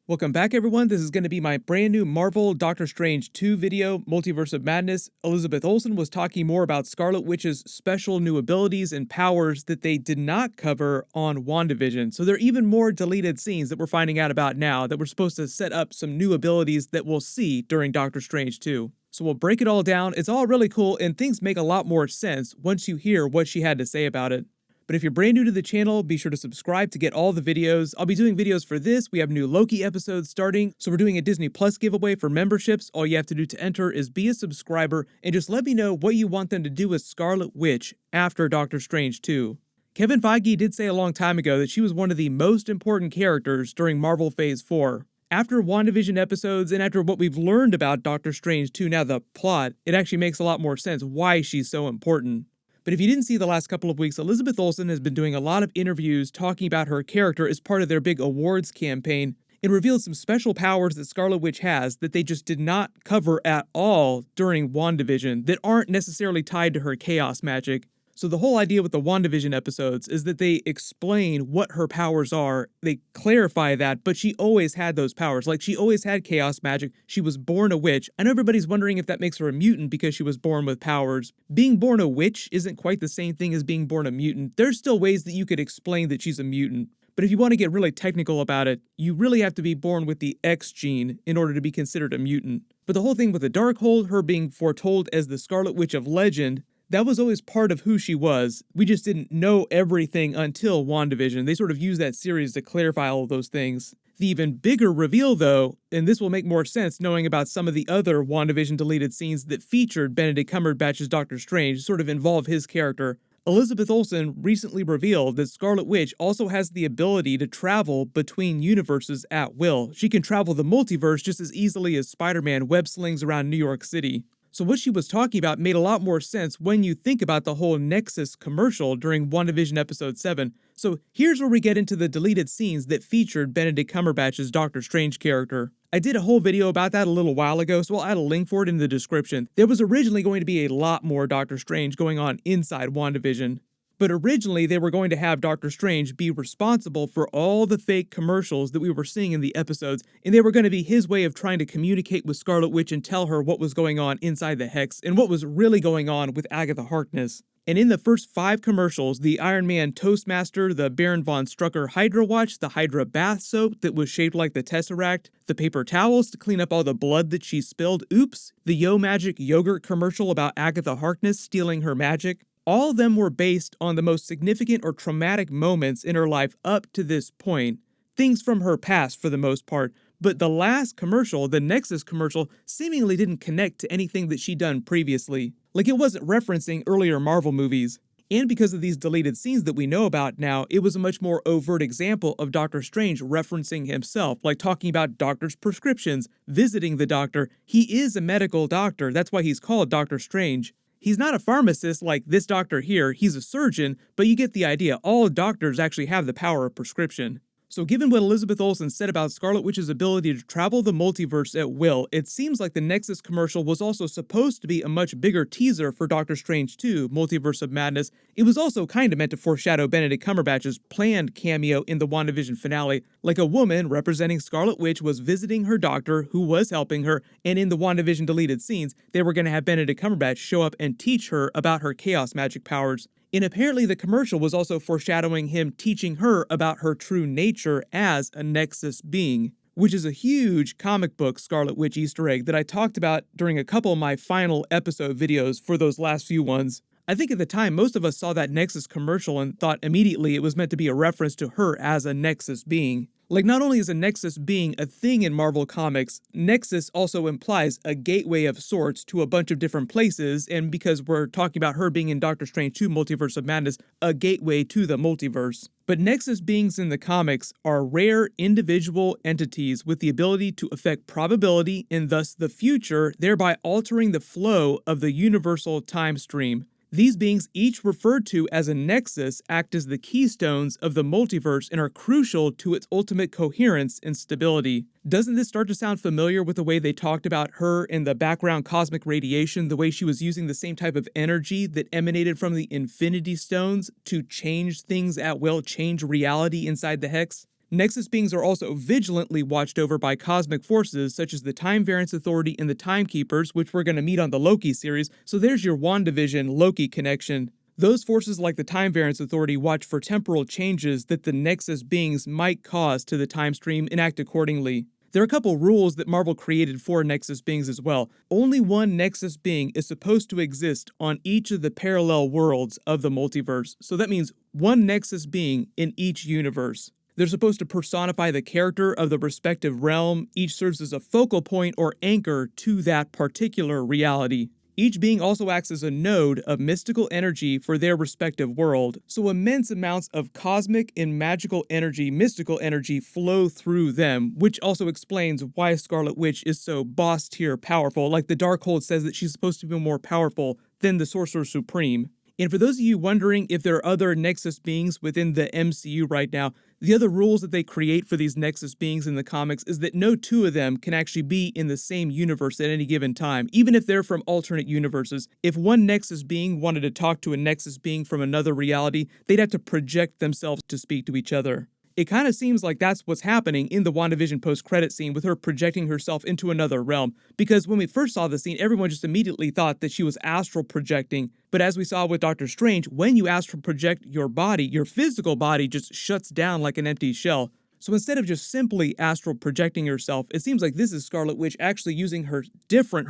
Welcome back, everyone. This is going to be my brand new Marvel Doctor Strange 2 video, Multiverse of Madness. Elizabeth Olsen was talking more about Scarlet Witch's special new abilities and powers that they did not cover on Wandavision. So there are even more deleted scenes that we're finding out about now that we're supposed to set up some new abilities that we'll see during Doctor Strange 2. So we'll break it all down. It's all really cool, and things make a lot more sense once you hear what she had to say about it. But if you're brand new to the channel, be sure to subscribe to get all the videos. I'll be doing videos for this. We have new Loki episodes starting, so we're doing a Disney Plus giveaway for memberships. All you have to do to enter is be a subscriber and just let me know what you want them to do with Scarlet Witch after Doctor Strange 2. Kevin Feige did say a long time ago that she was one of the most important characters during Marvel Phase 4. After WandaVision episodes and after what we've learned about Doctor Strange 2, now the plot, it actually makes a lot more sense why she's so important. But if you didn't see the last couple of weeks, Elizabeth Olsen has been doing a lot of interviews talking about her character as part of their big awards campaign and revealed some special powers that Scarlet Witch has that they just did not cover at all during WandaVision that aren't necessarily tied to her chaos magic. So the whole idea with the WandaVision episodes is that they explain what her powers are, they clarify that, but she always had those powers. Like, she always had chaos magic, she was born a witch. I know everybody's wondering if that makes her a mutant because she was born with powers. Being born a witch isn't quite the same thing as being born a mutant. There's still ways that you could explain that she's a mutant. But if you want to get really technical about it, you really have to be born with the X gene in order to be considered a mutant. But the whole thing with the Darkhold, her being foretold as the Scarlet Witch of legend, that was always part of who she was. We just didn't know everything until WandaVision. They sort of used that series to clarify all of those things. The even bigger reveal, though, and this will make more sense knowing about some of the other WandaVision deleted scenes that featured Benedict Cumberbatch's Doctor Strange, sort of involve his character. Elizabeth Olsen recently revealed that Scarlet Witch also has the ability to travel between universes at will. She can travel the multiverse just as easily as Spider-Man web slings around New York City. So what she was talking about made a lot more sense when you think about the whole Nexus commercial during WandaVision Episode 7. So here's where we get into the deleted scenes that featured Benedict Cumberbatch's Doctor Strange character. I did a whole video about that a little while ago, so I'll add a link for it in the description. There was originally going to be a lot more Doctor Strange going on inside WandaVision. But originally, they were going to have Doctor Strange be responsible for all the fake commercials that we were seeing in the episodes, and they were going to be his way of trying to communicate with Scarlet Witch and tell her what was going on inside the Hex and what was really going on with Agatha Harkness. And in the first 5 commercials, the Iron Man Toastmaster, the Baron von Strucker Hydra Watch, the Hydra bath soap that was shaped like the Tesseract, the paper towels to clean up all the blood that she spilled, oops, the Yo Magic yogurt commercial about Agatha Harkness stealing her magic, all of them were based on the most significant or traumatic moments in her life up to this point, things from her past for the most part, but the last commercial, the Nexus commercial, seemingly didn't connect to anything that she'd done previously. Like, it wasn't referencing earlier Marvel movies. And because of these deleted scenes that we know about now, it was a much more overt example of Doctor Strange referencing himself, like talking about doctor's prescriptions, visiting the doctor. He is a medical doctor, that's why he's called Doctor Strange. He's not a pharmacist like this doctor here, he's a surgeon, but you get the idea. All doctors actually have the power of prescription. So given what Elizabeth Olsen said about Scarlet Witch's ability to travel the multiverse at will, it seems like the Nexus commercial was also supposed to be a much bigger teaser for Doctor Strange 2, Multiverse of Madness. It was also kind of meant to foreshadow Benedict Cumberbatch's planned cameo in the WandaVision finale, like a woman representing Scarlet Witch was visiting her doctor who was helping her, and in the WandaVision deleted scenes, they were going to have Benedict Cumberbatch show up and teach her about her chaos magic powers. And apparently the commercial was also foreshadowing him teaching her about her true nature as a Nexus Being, which is a huge comic book Scarlet Witch Easter egg that I talked about during a couple of my final episode videos for those last few ones. I think at the time most of us saw that Nexus commercial and thought immediately it was meant to be a reference to her as a Nexus Being. Like, not only is a Nexus Being a thing in Marvel Comics, Nexus also implies a gateway of sorts to a bunch of different places, and because we're talking about her being in Doctor Strange 2 Multiverse of Madness, a gateway to the multiverse. But Nexus Beings in the comics are rare individual entities with the ability to affect probability and thus the future, thereby altering the flow of the universal time stream. These beings, each referred to as a nexus, act as the keystones of the multiverse and are crucial to its ultimate coherence and stability. Doesn't this start to sound familiar with the way they talked about her in the background cosmic radiation, the way she was using the same type of energy that emanated from the Infinity Stones to change things at will, change reality inside the Hex? Nexus beings are also vigilantly watched over by cosmic forces such as the Time Variance Authority and the Timekeepers, which we're going to meet on the Loki series, so there's your Wandavision Loki connection. Those forces like the Time Variance Authority watch for temporal changes that the Nexus beings might cause to the time stream and act accordingly. There are a couple rules that Marvel created for Nexus beings as well. Only one Nexus being is supposed to exist on each of the parallel worlds of the multiverse, so that means one Nexus being in each universe. They're supposed to personify the character of the respective realm. Each serves as a focal point or anchor to that particular reality. Each being also acts as a node of mystical energy for their respective world, so immense amounts of cosmic and magical energy, mystical energy, flow through them, which also explains why Scarlet Witch is so boss-tier powerful. Like the Darkhold says that she's supposed to be more powerful than the Sorcerer Supreme. And for those of you wondering if there are other Nexus beings within the MCU right now, the other rules that they create for these Nexus beings in the comics is that no two of them can actually be in the same universe at any given time, even if they're from alternate universes. If one Nexus being wanted to talk to a Nexus being from another reality, they'd have to project themselves to speak to each other. It kind of seems like that's what's happening in the WandaVision post-credit scene with her projecting herself into another realm, because when we first saw the scene, everyone just immediately thought that she was astral projecting, but as we saw with Doctor Strange, when you astral project your body, your physical body just shuts down like an empty shell. So instead of just simply astral projecting herself, it seems like this is Scarlet Witch actually using her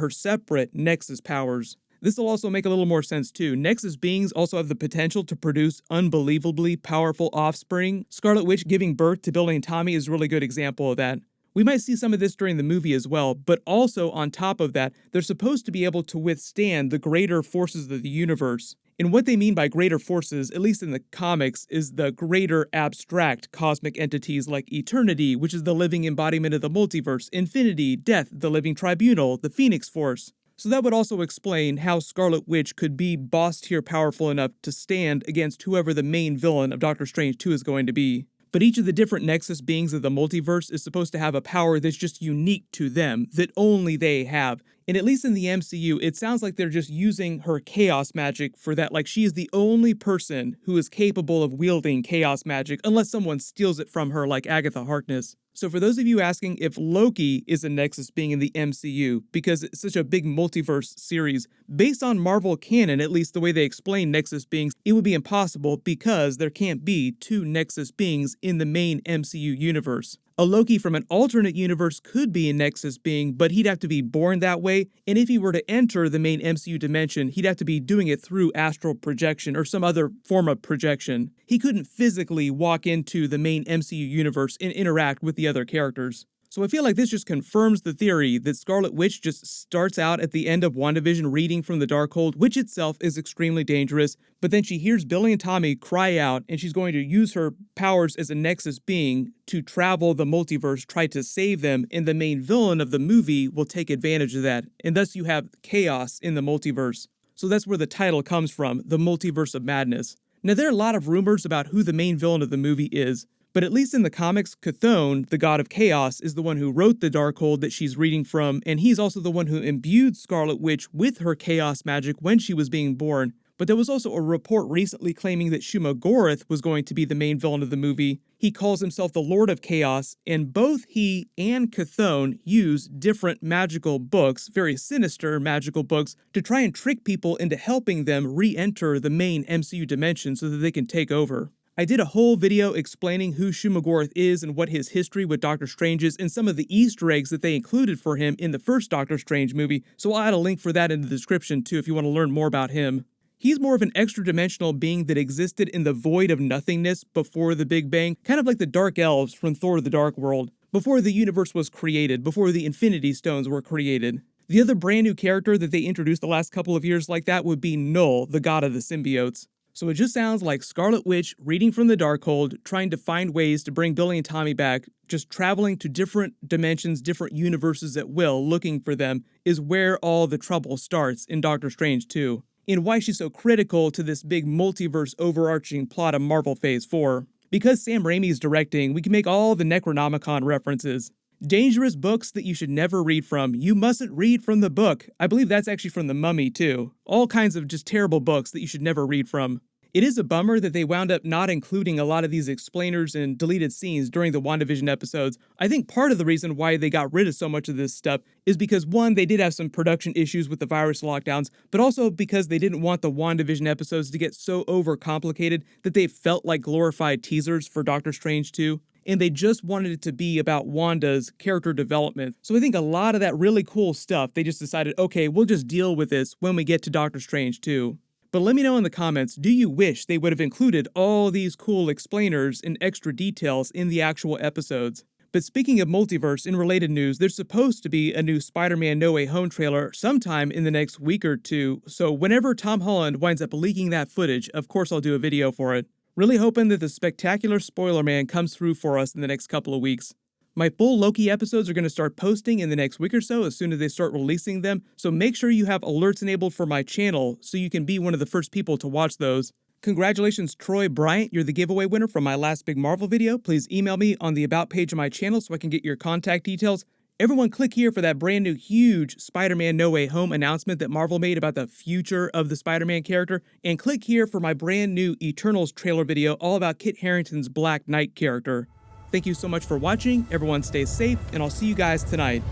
separate Nexus powers. This will also make a little more sense too. Nexus beings also have the potential to produce unbelievably powerful offspring. Scarlet Witch giving birth to Billy and Tommy is a really good example of that. We might see some of this during the movie as well, but also on top of that, they're supposed to be able to withstand the greater forces of the universe. And what they mean by greater forces, at least in the comics, is the greater abstract cosmic entities like Eternity, which is the living embodiment of the multiverse, Infinity, Death, the living tribunal, the Phoenix Force. So that would also explain how Scarlet Witch could be boss-tier powerful enough to stand against whoever the main villain of Doctor Strange 2 is going to be. But each of the different Nexus beings of the multiverse is supposed to have a power that's just unique to them, that only they have. And at least in the MCU, it sounds like they're just using her chaos magic for that. Like she is the only person who is capable of wielding chaos magic, unless someone steals it from her like Agatha Harkness. So for those of you asking if Loki is a Nexus being in the MCU, because it's such a big multiverse series, based on Marvel canon, at least the way they explain Nexus beings, it would be impossible because there can't be two Nexus beings in the main MCU universe. A Loki from an alternate universe could be a Nexus being, but he'd have to be born that way, and if he were to enter the main MCU dimension, he'd have to be doing it through astral projection or some other form of projection. He couldn't physically walk into the main MCU universe and interact with the other characters. So I feel like this just confirms the theory that Scarlet Witch just starts out at the end of WandaVision reading from the Darkhold, which itself is extremely dangerous, but then she hears Billy and Tommy cry out, and she's going to use her powers as a Nexus being to travel the multiverse, try to save them, and the main villain of the movie will take advantage of that, and thus you have chaos in the multiverse. So that's where the title comes from, the Multiverse of Madness. Now there are a lot of rumors about who the main villain of the movie is, but at least in the comics, Chthon, the god of chaos, is the one who wrote the Darkhold that she's reading from, and he's also the one who imbued Scarlet Witch with her chaos magic when she was being born. But there was also a report recently claiming that Shumagorath was going to be the main villain of the movie. He calls himself the Lord of Chaos, and both he and Chthon use different magical books, very sinister magical books, to try and trick people into helping them re-enter the main MCU dimension so that they can take over. I did a whole video explaining who Shumagorath is and what his history with Doctor Strange is and some of the Easter eggs that they included for him in the first Doctor Strange movie, so I'll add a link for that in the description too if you want to learn more about him. He's more of an extra-dimensional being that existed in the void of nothingness before the Big Bang, kind of like the Dark Elves from Thor the Dark World, before the universe was created, before the Infinity Stones were created. The other brand new character that they introduced the last couple of years like that would be Null, the god of the symbiotes. So it just sounds like Scarlet Witch reading from the Darkhold, trying to find ways to bring Billy and Tommy back, just traveling to different dimensions, different universes at will, looking for them, is where all the trouble starts in Doctor Strange 2. And why she's so critical to this big multiverse overarching plot of Marvel Phase 4. Because Sam Raimi's directing, we can make all the Necronomicon references. Dangerous books that you should never read from. You mustn't read from the book. I believe that's actually from The Mummy, too. All kinds of just terrible books that you should never read from. It is a bummer that they wound up not including a lot of these explainers and deleted scenes during the WandaVision episodes. I think part of the reason why they got rid of so much of this stuff is because, one, they did have some production issues with the virus lockdowns, but also because they didn't want the WandaVision episodes to get so overcomplicated that they felt like glorified teasers for Doctor Strange 2. And they just wanted it to be about Wanda's character development. So I think a lot of that really cool stuff, they just decided, okay, we'll just deal with this when we get to Doctor Strange 2. But let me know in the comments, do you wish they would have included all these cool explainers and extra details in the actual episodes? But speaking of multiverse, in related news, there's supposed to be a new Spider-Man No Way Home trailer sometime in the next week or two, so whenever Tom Holland winds up leaking that footage, of course I'll do a video for it. Really hoping that the spectacular spoiler man comes through for us in the next couple of weeks. My full Loki episodes are going to start posting in the next week or so as soon as they start releasing them, so make sure you have alerts enabled for my channel so you can be one of the first people to watch those. Congratulations, Troy Bryant, you're the giveaway winner from my last big Marvel video. Please email me on the About page of my channel so I can get your contact details. Everyone click here for that brand new huge Spider-Man No Way Home announcement that Marvel made about the future of the Spider-Man character, and click here for my brand new Eternals trailer video all about Kit Harington's Black Knight character. Thank you so much for watching, everyone stay safe, and I'll see you guys tonight.